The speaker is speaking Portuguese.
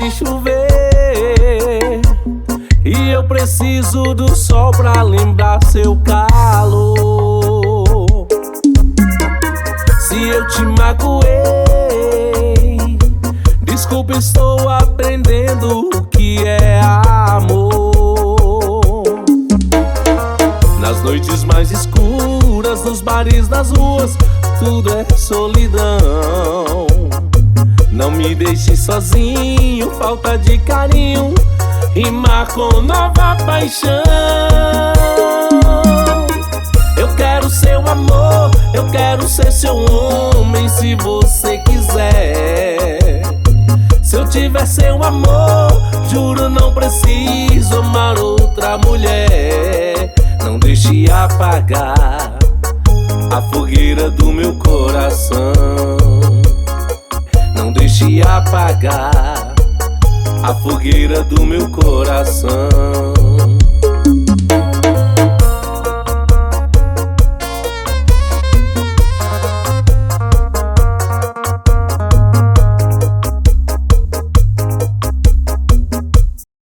de chover e eu preciso do sol pra lembrar seu calor. Se eu te magoei, desculpa, estou aprendendo o que é amor. Nas noites mais escuras, nos bares, nas ruas, tudo é solidão. Não me deixe sozinho, falta de carinho e marcou nova paixão. Eu quero seu amor, eu quero ser seu homem se você quiser. Se eu tiver seu amor, juro não preciso amar outra mulher. Não deixe apagar a fogueira do meu coração. Não deixe apagar a fogueira do meu coração.